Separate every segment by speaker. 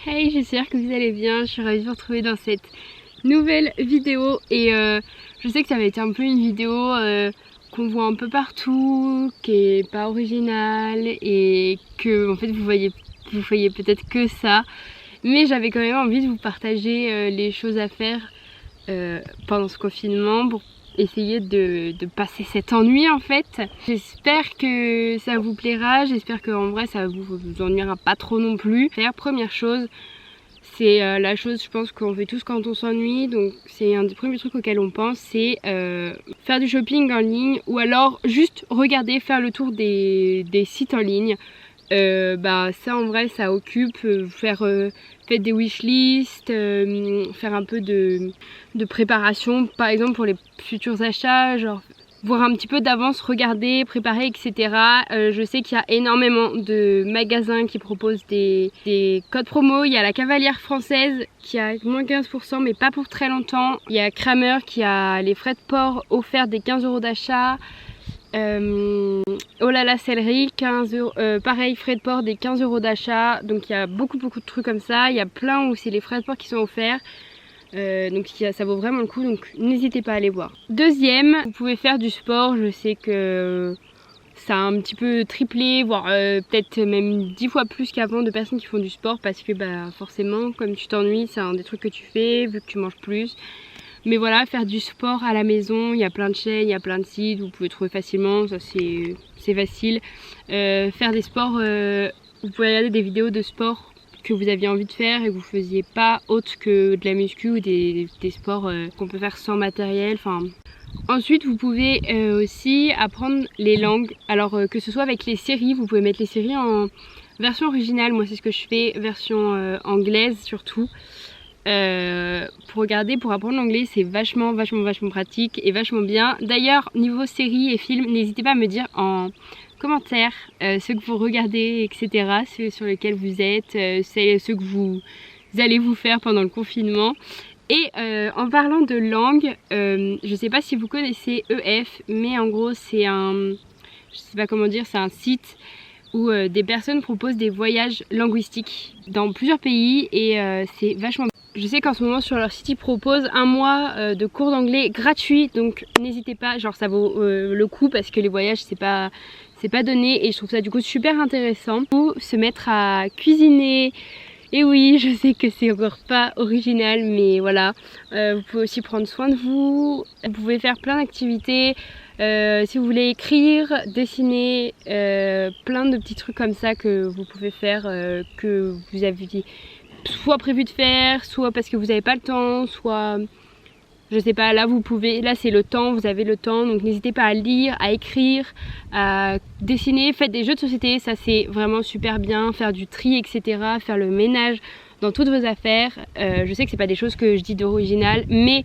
Speaker 1: Hey, j'espère que vous allez bien, je suis ravie de vous retrouver dans cette nouvelle vidéo et je sais que ça va être un peu une vidéo qu'on voit un peu partout, qui est pas originale et que en fait vous voyez peut-être que ça, mais j'avais quand même envie de vous partager les choses à faire pendant ce confinement pour essayer de passer cet ennui en fait. J'espère que ça vous plaira, j'espère qu'en vrai ça vous ennuiera pas trop non plus. D'ailleurs, première chose, c'est la chose je pense qu'on fait tous quand on s'ennuie, donc c'est un des premiers trucs auxquels on pense, c'est faire du shopping en ligne ou alors juste regarder, faire le tour des sites en ligne. Ça en vrai ça occupe, faire des wishlists, faire un peu de préparation par exemple pour les futurs achats, genre voir un petit peu d'avance, regarder, préparer, etc. Je sais qu'il y a énormément de magasins qui proposent des codes promo. Il y a la Cavalière Française qui a moins 15% mais pas pour très longtemps. Il y a Kramer qui a les frais de port offerts des 15 € d'achat. Oh là là, céleri, 15 €, pareil, frais de port des 15 € d'achat. Donc il y a beaucoup de trucs comme ça. Il y a plein où c'est les frais de port qui sont offerts. Donc ça vaut vraiment le coup, donc n'hésitez pas à aller voir. Deuxième, vous pouvez faire du sport. Je sais que ça a un petit peu triplé, voire peut-être même 10 fois plus qu'avant de personnes qui font du sport, parce que forcément comme tu t'ennuies, c'est un des trucs que tu fais vu que tu manges plus. Mais voilà, faire du sport à la maison, il y a plein de chaînes, il y a plein de sites, vous pouvez trouver facilement, ça c'est facile. Faire des sports, vous pouvez regarder des vidéos de sport que vous aviez envie de faire et que vous faisiez pas autre que de la muscu ou des sports qu'on peut faire sans matériel. Ensuite, vous pouvez aussi apprendre les langues. Alors que ce soit avec les séries, vous pouvez mettre les séries en version originale. Moi c'est ce que je fais, version anglaise surtout. Pour regarder, pour apprendre l'anglais, c'est vachement pratique et vachement bien. D'ailleurs, niveau séries et films, n'hésitez pas à me dire en commentaire ce que vous regardez, etc., ceux sur lesquels vous êtes, ceux que vous allez vous faire pendant le confinement. Et en parlant de langue, je sais pas si vous connaissez EF, mais en gros c'est je sais pas comment dire, c'est un site où des personnes proposent des voyages linguistiques dans plusieurs pays et c'est vachement bien. Je sais qu'en ce moment sur leur site ils proposent un mois de cours d'anglais gratuit, donc n'hésitez pas, genre ça vaut le coup parce que les voyages c'est pas donné et je trouve ça du coup super intéressant. Ou se mettre à cuisiner. Et oui, je sais que c'est encore pas original, mais voilà, vous pouvez aussi prendre soin de vous, vous pouvez faire plein d'activités, si vous voulez écrire, dessiner, plein de petits trucs comme ça que vous pouvez faire, que vous avez soit prévu de faire, soit parce que vous n'avez pas le temps, soit je sais pas, là vous pouvez, là c'est le temps, vous avez le temps, donc n'hésitez pas à lire, à écrire, à dessiner, faites des jeux de société, ça c'est vraiment super bien, faire du tri, etc., faire le ménage dans toutes vos affaires. Je sais que c'est pas des choses que je dis d'original, mais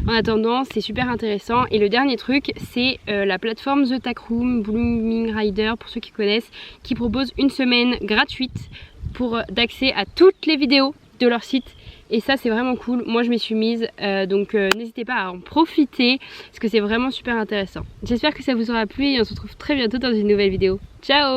Speaker 1: en attendant c'est super intéressant. Et le dernier truc, c'est la plateforme The Tac Room, Blooming Rider pour ceux qui connaissent, qui propose une semaine gratuite pour d'accès à toutes les vidéos de leur site. Et ça c'est vraiment cool, moi je m'y suis mise, donc n'hésitez pas à en profiter parce que c'est vraiment super intéressant. J'espère que ça vous aura plu et on se retrouve très bientôt dans une nouvelle vidéo. Ciao!